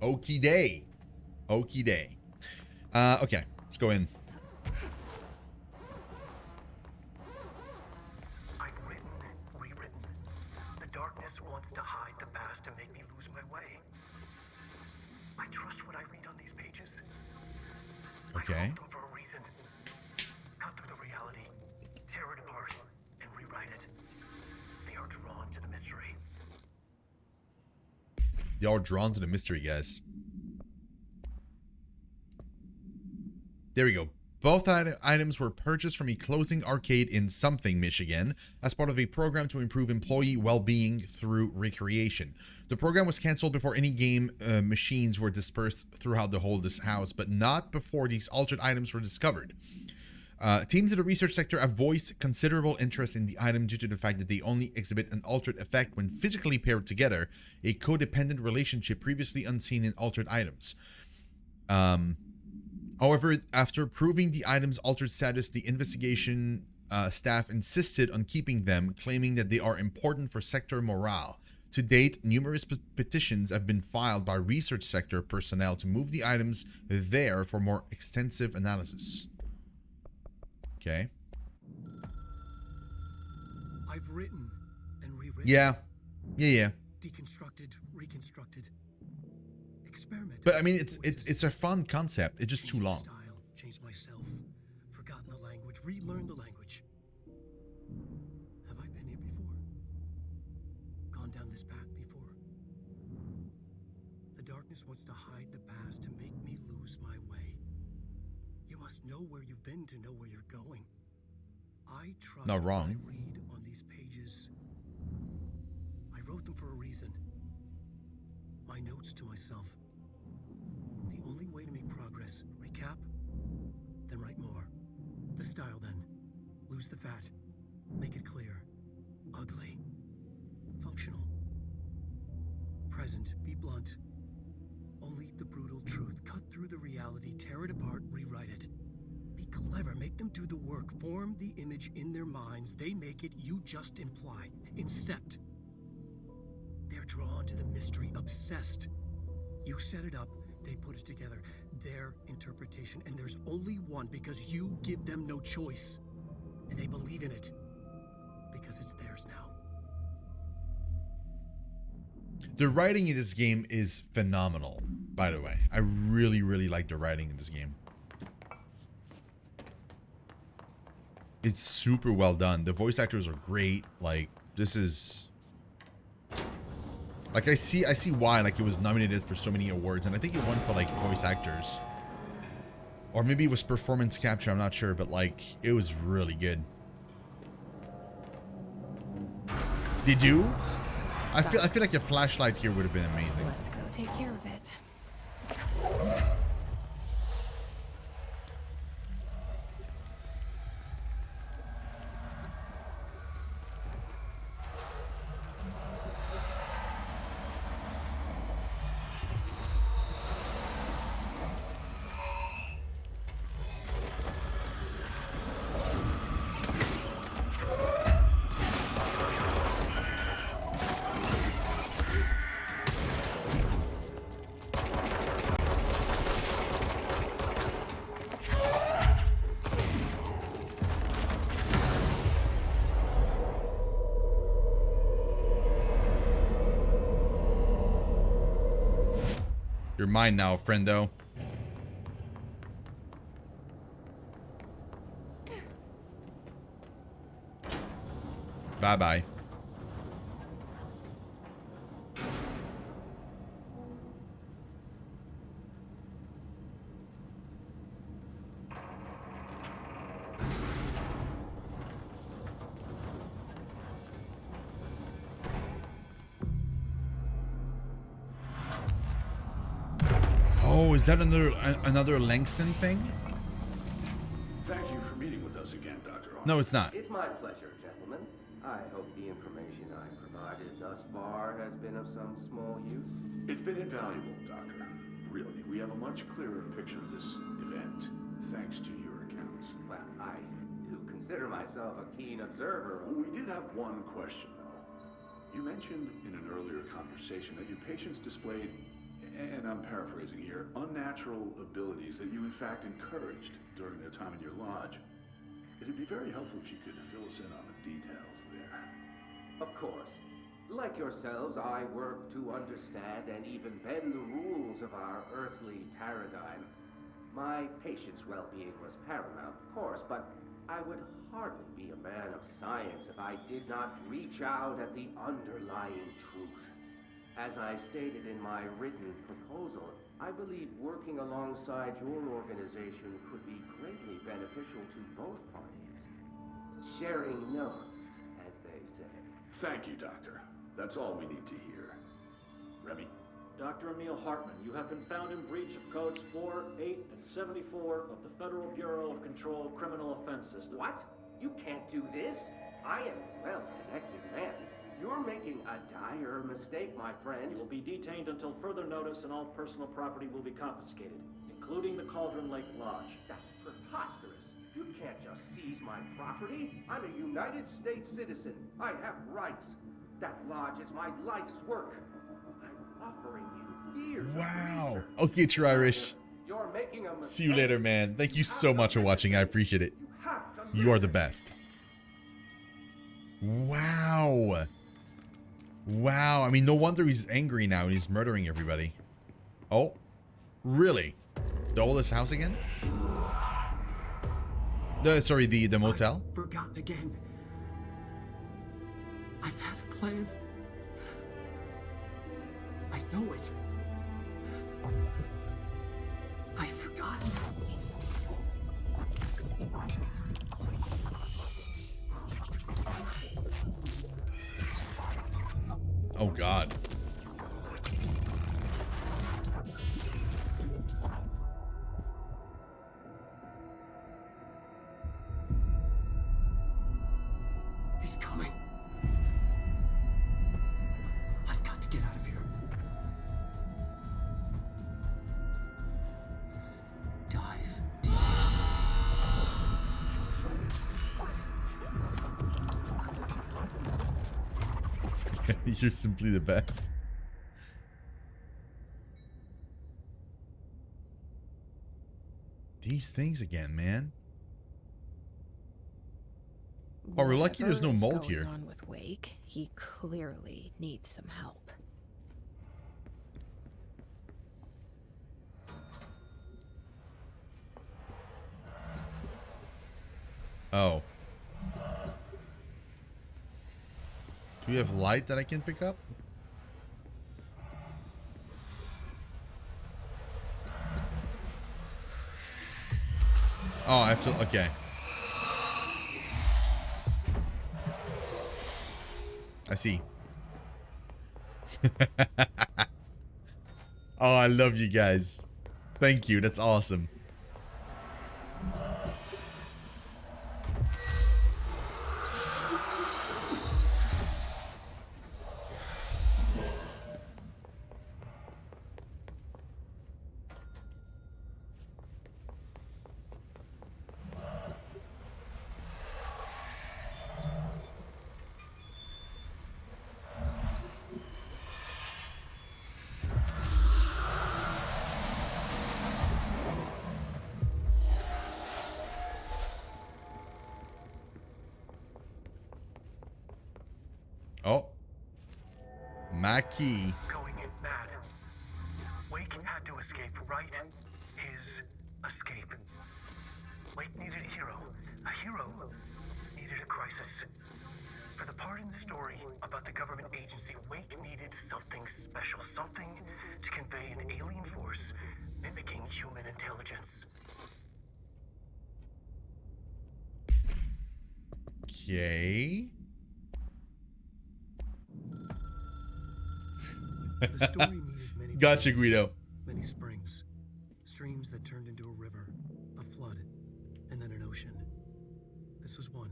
Okie day. Okie day. Okay, let's go in. I've written, rewritten. The darkness wants to hide the past to make me lose my way. I trust what I read on these pages. Okay. I wrote them for a reason. Cut through the reality, tear it apart, and rewrite it. They are drawn to the mystery. They are drawn to the mystery, guys. There we go. Both items were purchased from a closing arcade in Something, Michigan, as part of a program to improve employee well-being through recreation. The program was canceled before any game machines were dispersed throughout the whole house, but not before these altered items were discovered. Teams in the research sector have voiced considerable interest in the item due to the fact that they only exhibit an altered effect when physically paired together, a codependent relationship previously unseen in altered items. However, after proving the item's altered status, the investigation staff insisted on keeping them, claiming that they are important for sector morale. To date, numerous petitions have been filed by research sector personnel to move the items there for more extensive analysis. Okay. I've written and rewritten. Yeah. Deconstructed, reconstructed. Experiment. But I mean, it's a fun concept. It's just too long. Style, changed myself, forgotten the language, relearned the language. Have I been here before? Gone down this path before? The darkness wants to hide the past to make me lose my way. You must know where you've been to know where you're going. I trust Not wrong. what I read on these pages. I wrote them for a reason. My notes to myself. The only way to make progress, recap, then write more. The style then. Lose the fat. Make it clear. Ugly. Functional. Present. Be blunt. Only the brutal truth. Cut through the reality, tear it apart, rewrite it. Be clever, make them do the work. Form the image in their minds. They make it, you just imply. Incept. They're drawn to the mystery, obsessed. You set it up, they put it together. Their interpretation, and there's only one because you give them no choice. And they believe in it. Because it's theirs now. The writing in this game is phenomenal, by the way. I really, really like the writing in this game. It's super well done. The voice actors are great. Like, this is... Like, I see why, like, it was nominated for so many awards, and I think it won for, like, voice actors. Or maybe it was performance capture, I'm not sure, but, like, it was really good. Did you? I feel like a flashlight here would have been amazing. Let's go take care of it. You're mine now, friendo. Bye-bye. Oh, is that another Langston thing? Thank you for meeting with us again, Dr. Hall. No, it's not. It's my pleasure, gentlemen. I hope the information I provided thus far has been of some small use. It's been invaluable, Doctor. Really, we have a much clearer picture of this event, thanks to your accounts. Well, I do consider myself a keen observer. We did have one question, though. You mentioned in an earlier conversation that your patients displayed and I'm paraphrasing here, unnatural abilities that you in fact encouraged during their time in your lodge. It'd be very helpful if you could fill us in on the details there. Of course. Like yourselves, I work to understand and even bend the rules of our earthly paradigm. My patient's well-being was paramount, of course, but I would hardly be a man of science if I did not reach out at the underlying truth. As I stated in my written proposal, I believe working alongside your organization could be greatly beneficial to both parties. Sharing notes, as they say. Thank you, Doctor. That's all we need to hear. Remy? Dr. Emil Hartman, you have been found in breach of codes 4, 8, and 74 of the Federal Bureau of Control Criminal Offense System. What? You can't do this. I am a well-connected man. You're making a dire mistake, my friend. You will be detained until further notice, and all personal property will be confiscated, including the Cauldron Lake Lodge. That's preposterous. You can't just seize my property. I'm a United States citizen. I have rights. That lodge is my life's work. I'm offering you years of research. Okay, True Irish. You're making a mistake. See you later, man. Thank you so much for watching. I appreciate it. You have to You are the listen. best. Wow. Wow. I mean, no wonder he's angry now and he's murdering everybody. Oh, really? The oldest house again? Sorry, the motel? I've forgotten again. I had a plan. I know it. I've forgotten. Oh, God. He's coming. I've got to get out of here. Dive deep. You're simply the best. These things again, man. Oh, we're lucky there's no Whatever is mold going here. on with Wake, he clearly needs some help. Oh. Do we have light that I can pick up? Oh, I have to, okay. I see. Oh, I love you guys. Thank you, that's awesome. Oh. My key. Going mad. Wake had to escape, right? His escape. Wake needed a hero. A hero needed a crisis. For the part in the story about the government agency, Wake needed something special. Something to convey an alien force mimicking human intelligence. Okay. The story needed many Gotcha, broods, Guido. many springs, streams that turned into a river, a flood, and then an ocean. This was one.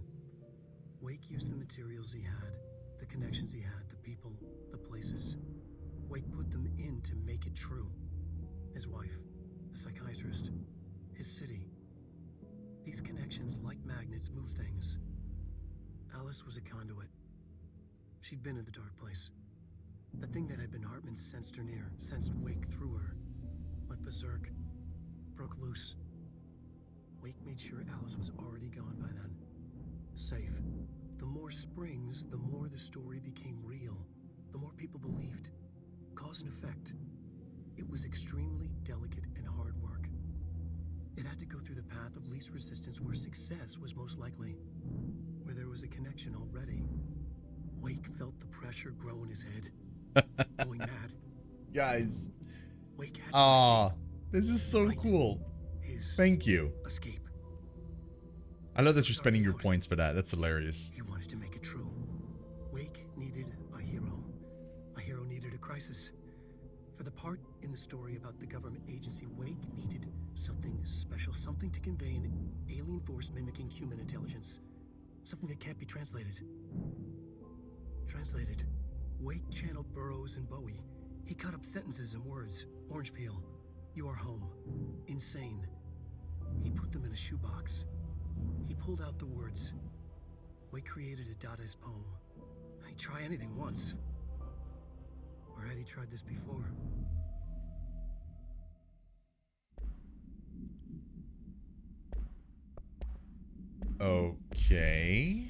Wake used the materials he had, the connections he had, the people, the places. Wake put them in to make it true. His wife, the psychiatrist, his city. These connections, like magnets, move things. Alice was a conduit. She'd been in the dark place. The thing that had been Hartman sensed her near, sensed Wake through her. Went berserk. Broke loose. Wake made sure Alice was already gone by then. Safe. The more springs, the more the story became real. The more people believed. Cause and effect. It was extremely delicate and hard work. It had to go through the path of least resistance where success was most likely. Where there was a connection already. Wake felt the pressure grow in his head. Going mad. Guys. Wake had Ah, this is so Right. cool. his Thank you. escape. I love that you're spending your points for that. That's hilarious. He wanted to make it true. Wake needed a hero. A hero needed a crisis. For the part in the story about the government agency, Wake needed something special, something to convey an alien force mimicking human intelligence. Something that can't be translated. Translated. Wake channeled Burroughs and Bowie. He cut up sentences and words. Orange peel. You are home. Insane. He put them in a shoebox. He pulled out the words. Wake created a Dadaist poem. He'd try anything once. Or had he tried this before? Okay.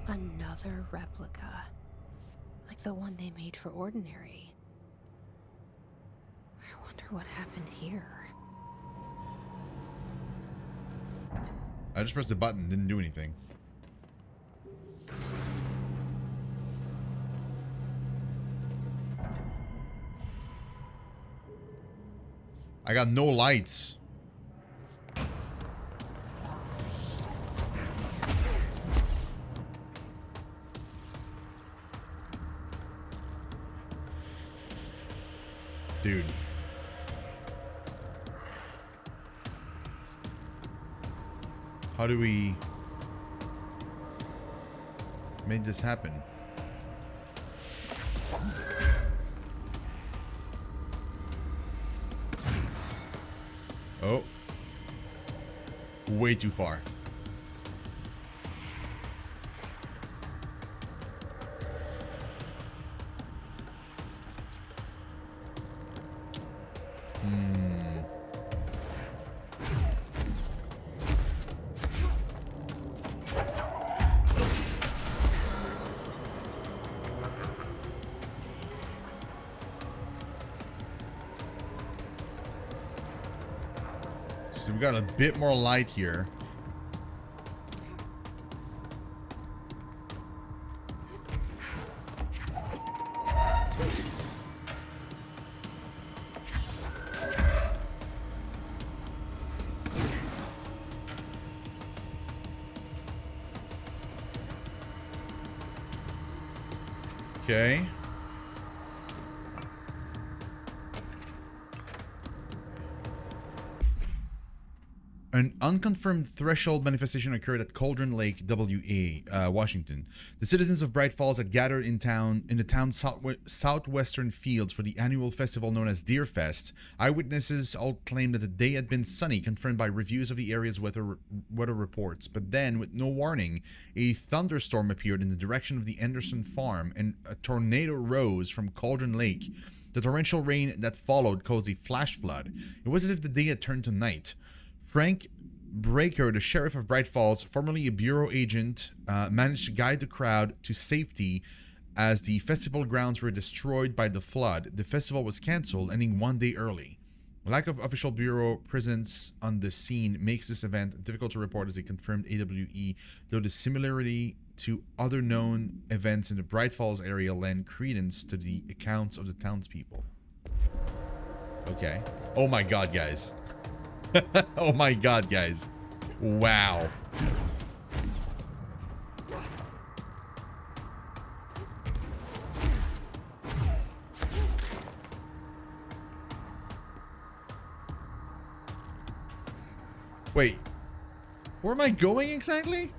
Another replica. Like the one they made for Ordinary. I wonder what happened here. I just pressed the button, didn't do anything. I got no lights. Dude. How do we make this happen? Oh. Way too far. So we got a bit more light here. Okay. An unconfirmed threshold manifestation occurred at Cauldron Lake, WA, Washington. The citizens of Bright Falls had gathered in the town's southwestern fields for the annual festival known as Deer Fest. Eyewitnesses all claimed that the day had been sunny, confirmed by reviews of the area's weather reports. But then, with no warning, a thunderstorm appeared in the direction of the Anderson farm, and a tornado rose from Cauldron Lake. The torrential rain that followed caused a flash flood. It was as if the day had turned to night. Frank Breaker, the sheriff of Bright Falls, formerly a bureau agent, managed to guide the crowd to safety as the festival grounds were destroyed by the flood. The festival was canceled, ending one day early. Lack of official bureau presence on the scene makes this event difficult to report as a confirmed AWE, though the similarity to other known events in the Bright Falls area lend credence to the accounts of the townspeople. Okay. Oh my god, guys. Oh my god, guys. Wow. Wait. Where am I going exactly?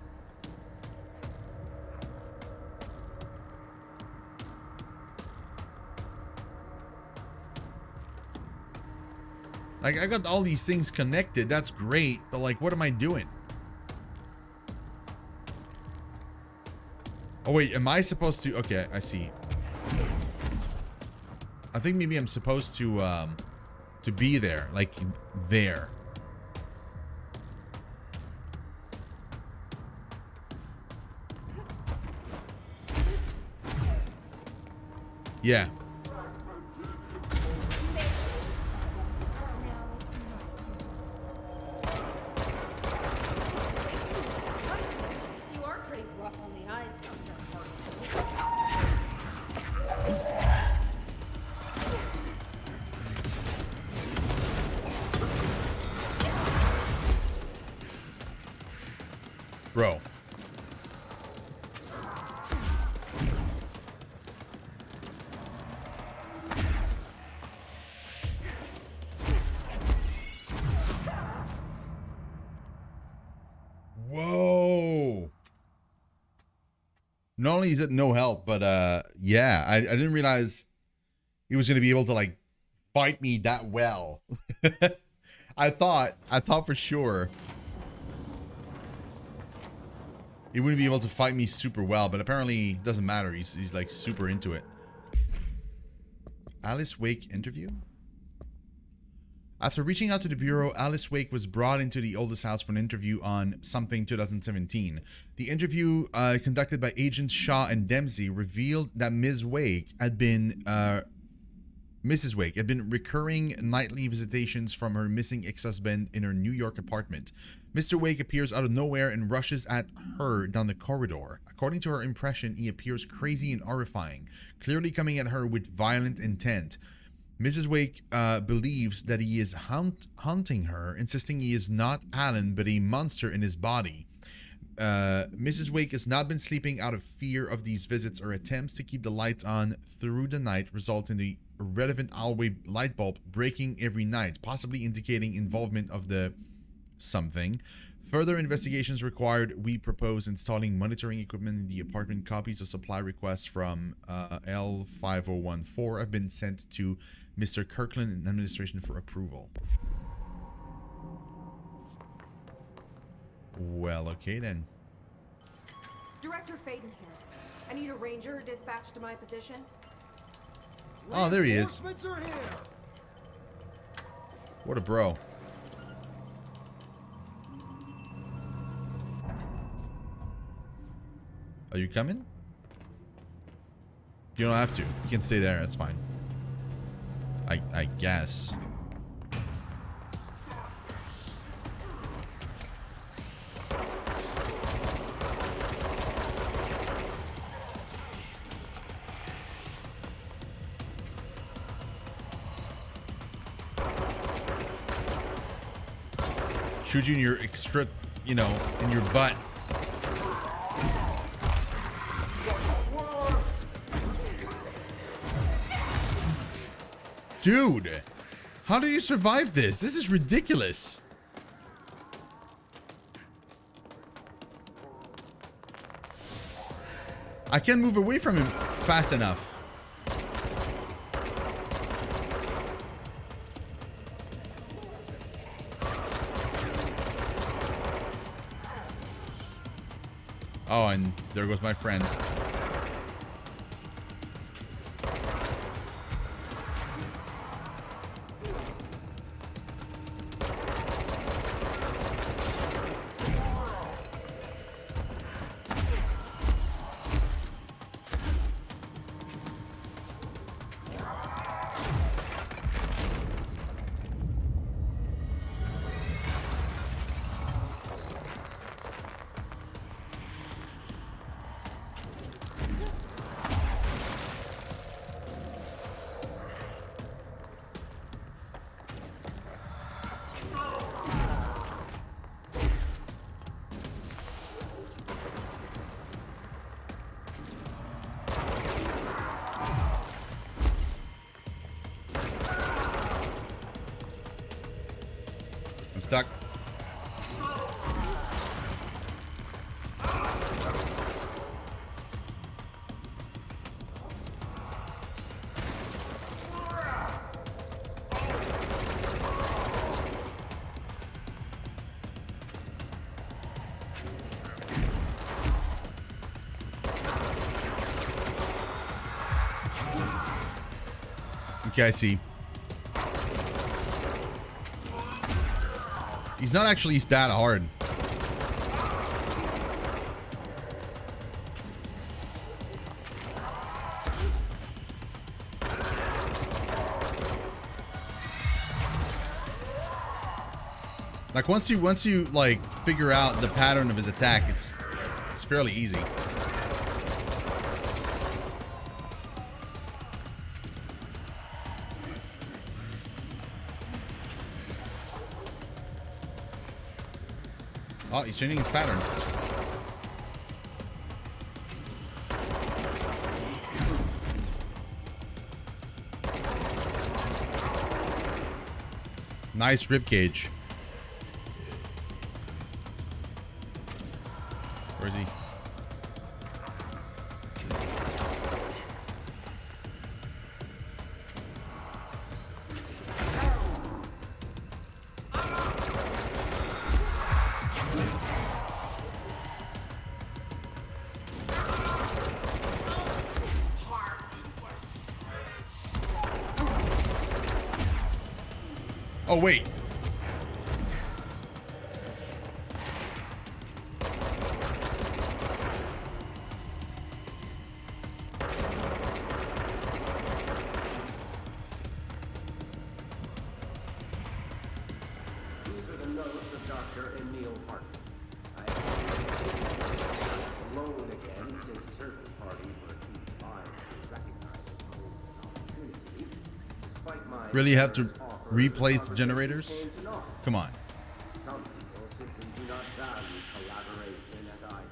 Like, I got all these things connected. That's great. But, like, what am I doing? Oh, wait. Am I supposed to... Okay, I see. I think maybe I'm supposed to be there. Like, there. Yeah. You are pretty rough on the eyes, Dr. Bro. Whoa. Not only is it no help, but yeah, I didn't realize he was gonna be able to like fight me that well. I thought for sure he wouldn't be able to fight me super well, but apparently it doesn't matter. He's like super into it. Alice Wake interview? After reaching out to the Bureau, Alice Wake was brought into the oldest house for an interview on Something 2017. The interview conducted by Agents Shaw and Dempsey revealed that Mrs. Wake had been recurring nightly visitations from her missing ex-husband in her New York apartment. Mr. Wake appears out of nowhere and rushes at her down the corridor. According to her impression, he appears crazy and horrifying, clearly coming at her with violent intent. Mrs. Wake believes that he is haunting her, insisting he is not Alan but a monster in his body. Mrs. Wake has not been sleeping out of fear of these visits or attempts to keep the lights on through the night result in the irrelevant hallway light bulb breaking every night, possibly indicating involvement of the something. Further investigations required. We propose installing monitoring equipment in the apartment. Copies of supply requests from L5014 have been sent to Mr. Kirkland and administration for approval. Well, okay then. Director Faden here. I need a ranger dispatched to my position. Oh, there he is. Reinforcements are here. What a bro. Are you coming? You don't have to. You can stay there. That's fine. I guess. Shoot you in your extra, you know, in your butt. Dude, how do you survive this? This is ridiculous. I can't move away from him fast enough. Oh, and there goes my friend. I'm stuck. Okay, I see. He's not actually that hard. Like once you like figure out the pattern of his attack, it's fairly easy. Oh, he's changing his pattern. Nice ribcage. Where is he? Oh, wait. These are the notes of Dr. Emil Hartman. I am alone again since certain parties were too blind to recognize a golden opportunity. Despite my Really have to offers, replace the generators? conversation came to naught. Come on. Some people simply do not value collaboration as I do.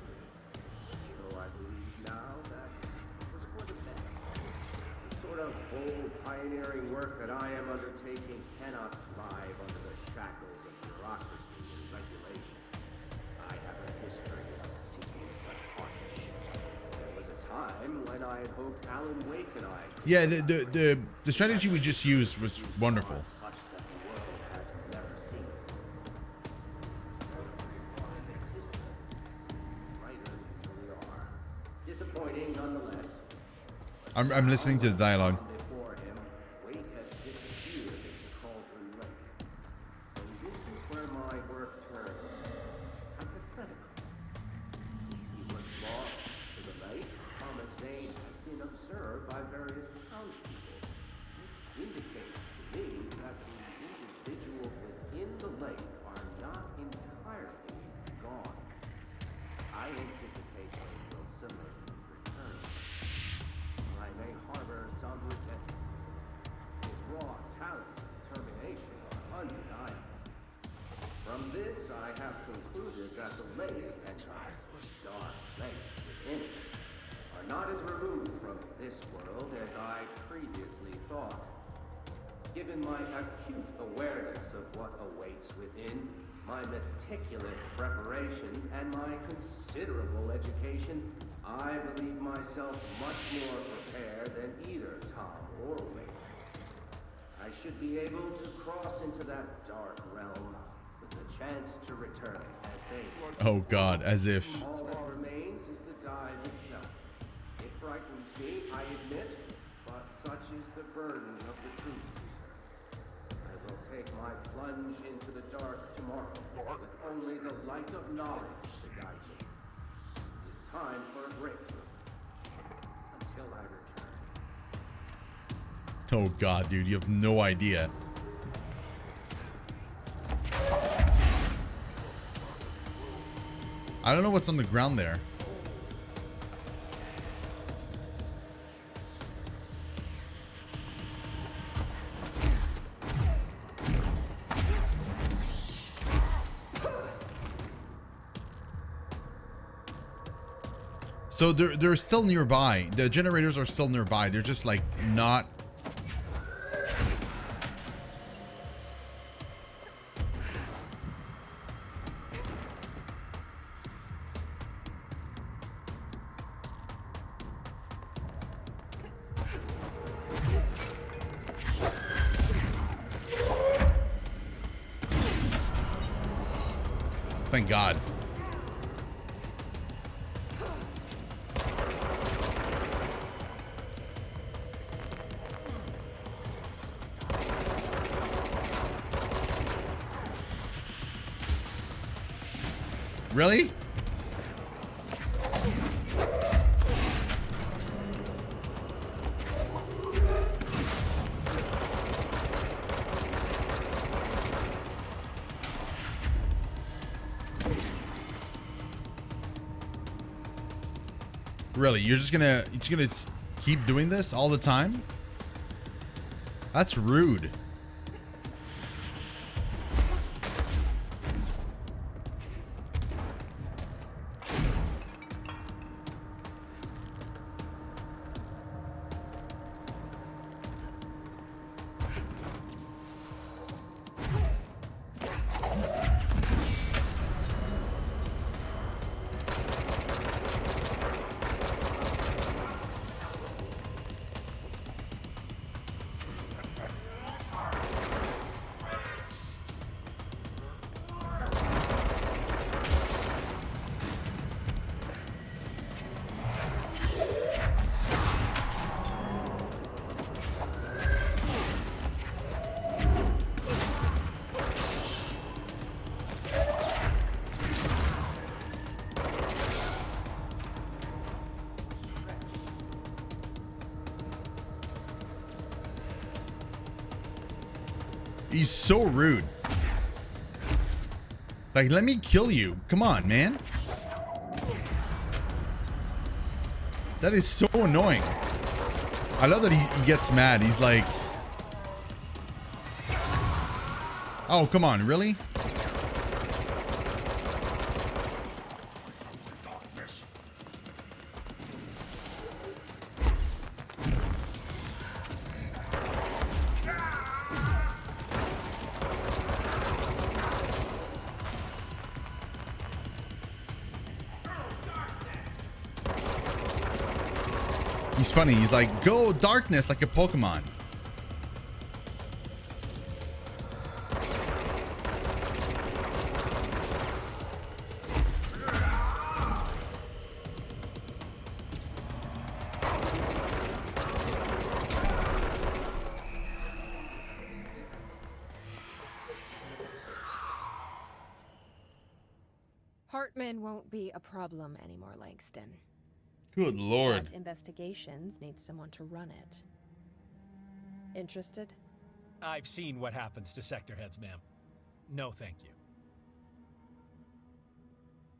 So I believe now that it was for the best. The sort of bold pioneering work that I am undertaking cannot thrive under the shackles of bureaucracy and regulation. I have a history of seeking such partnerships. There was a time when I had hoped Alan Wake and I could Yeah, the strategy we just used was wonderful. such that the world has never seen. Writers usually are. Disappointing nonetheless. I'm listening to the dialogue. Before him, Wake has disappeared into Cauldron Lake. And this is where my work turns hypothetical. Since he was lost to the lake, Thomas Zane has been observed by various townspeople. This indicates to me that the individuals within the lake are not entirely gone. I anticipate they will similarly return. I may harbor some resentment. His raw talent and determination are undeniable. From this, I have concluded that the lake and the dark place within it are not as removed from this world as I previously thought. Given my acute awareness of what awaits within, my meticulous preparations, and my considerable education, I believe myself much more prepared than either Tom or Wade. I should be able to cross into that dark realm with the chance to return as they. Oh God, as if. All that remains is the dive itself. It frightens me, I admit, but such is the burden of the truth seeker. I will take my plunge into the dark tomorrow with only the light of knowledge to guide me. It is time for a breakthrough. Until I return. Oh God, dude, you have no idea. I don't know what's on the ground there. So they're still nearby. The generators are still nearby. They're just like not. Thank God. Really? Really? You're just gonna keep doing this all the time? That's rude. He's so rude. Like, let me kill you. Come on, man. That is so annoying. I love that he gets mad. He's like, oh, come on, really? He's funny. He's like, go darkness like a Pokemon. Hartman won't be a problem anymore, Langston. Good lord. But investigations need someone to run it. Interested? I've seen what happens to sector heads, ma'am. No, thank you.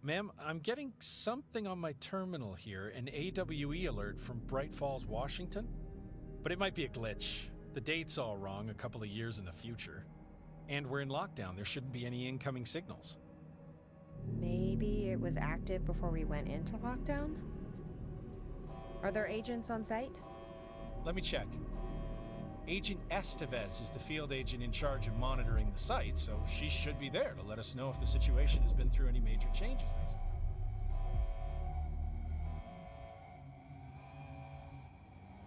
Ma'am, I'm getting something on my terminal here, an AWE alert from Bright Falls, Washington. But it might be a glitch. The date's all wrong, a couple of years in the future. And we're in lockdown. There shouldn't be any incoming signals. Maybe it was active before we went into lockdown? Are there agents on site? Let me check. Agent Estevez is the field agent in charge of monitoring the site, so she should be there to let us know if the situation has been through any major changes recently.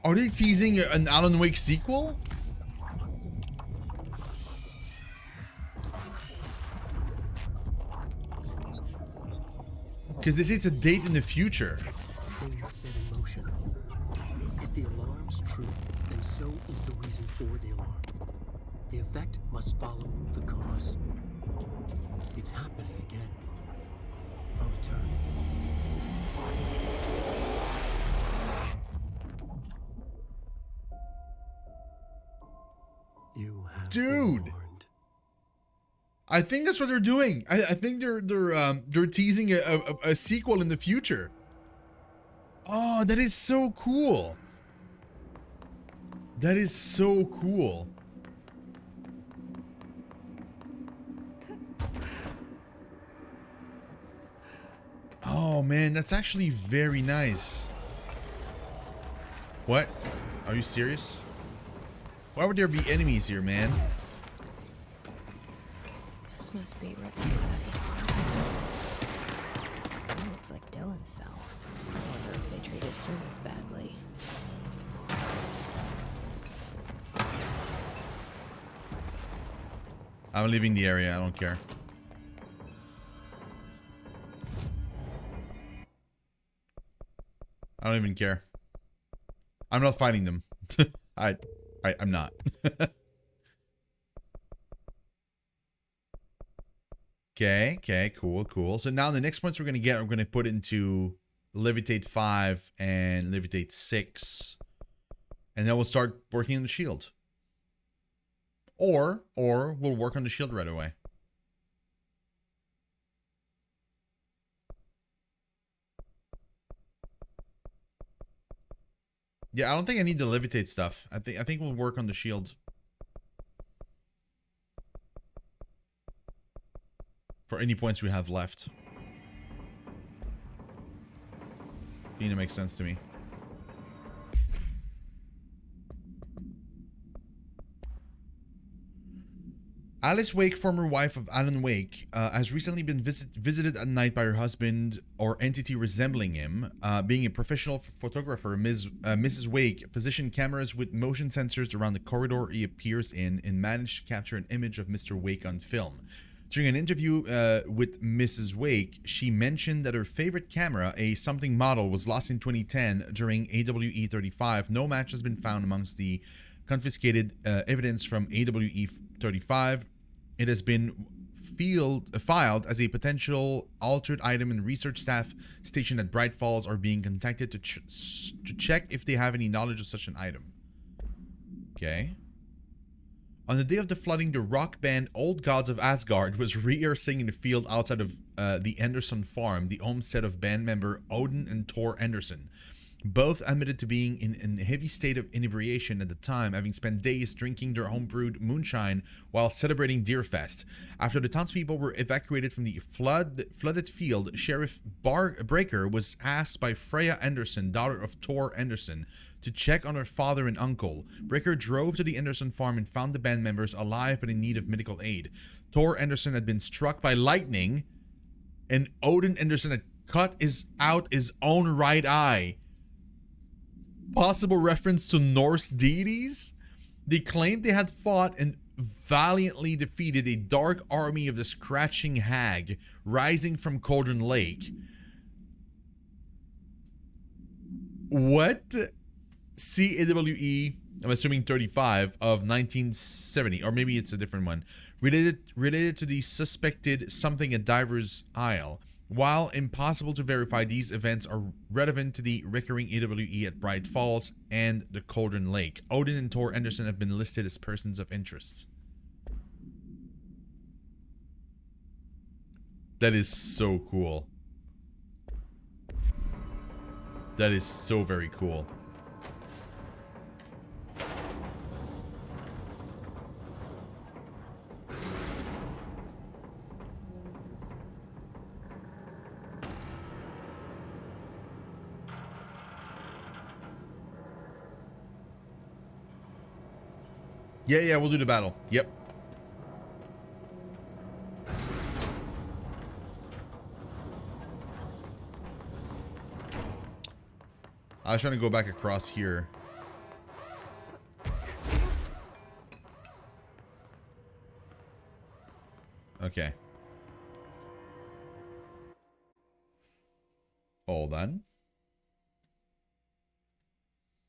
Are they teasing an Alan Wake sequel? Because they say it's a date in the future. Things set in motion. If the alarm's true, then so is the reason for the alarm. The effect must follow the cause. It's happening again. A return. You have Dude. been warned. I think that's what they're doing. I think they're teasing a sequel in the future. Oh, that is so cool. That is so cool. Oh man, that's actually very nice. What? Are you serious? Why would there be enemies here, man? This must be Ripley's study. It looks like Dylan's cell. I wonder if they treated him as badly. I'm leaving the area. I don't care. I don't even care. I'm not fighting them. I'm not. Okay, cool. So now the next points we're going to put into Levitate 5 and Levitate 6. And then we'll start working on the shield. Or we'll work on the shield right away. Yeah, I don't think I need the Levitate stuff. I think we'll work on the shield. For any points we have left. I think it makes sense to me. Alice Wake, former wife of Alan Wake, has recently been visited at night by her husband or entity resembling him. Being a professional photographer, Mrs. Wake positioned cameras with motion sensors around the corridor he appears in and managed to capture an image of Mr. Wake on film. During an interview with Mrs. Wake, she mentioned that her favorite camera, a something model, was lost in 2010 during AWE 35. No match has been found amongst the confiscated evidence from AWE 35. It has been filed as a potential altered item, and research staff stationed at Bright Falls are being contacted to check if they have any knowledge of such an item. Okay. On the day of the flooding, the rock band Old Gods of Asgard was rehearsing in the field outside of the Anderson farm, the homestead of band member Odin and Thor Anderson. Both admitted to being in a heavy state of inebriation at the time, having spent days drinking their homebrewed moonshine while celebrating Deerfest. After the townspeople were evacuated from the flooded field, Sheriff Breaker was asked by Freya Anderson, daughter of Thor Anderson, to check on her father and uncle. Breaker drove to the Anderson farm and found the band members alive but in need of medical aid. Thor Anderson had been struck by lightning, and Odin Anderson had cut out his own right eye. Possible reference to Norse deities? They claimed they had fought and valiantly defeated a dark army of the Scratching Hag rising from Cauldron Lake. What? CAWE, I'm assuming 35 of 1970, or maybe it's a different one, related to the suspected something at Diver's Isle. While impossible to verify, these events are relevant to the recurring AWE at Bright Falls and the Cauldron Lake. Odin and Thor Anderson have been listed as persons of interest. That is so cool. That is so very cool. Yeah, we'll do the battle. Yep. I was trying to go back across here. Okay. Hold on.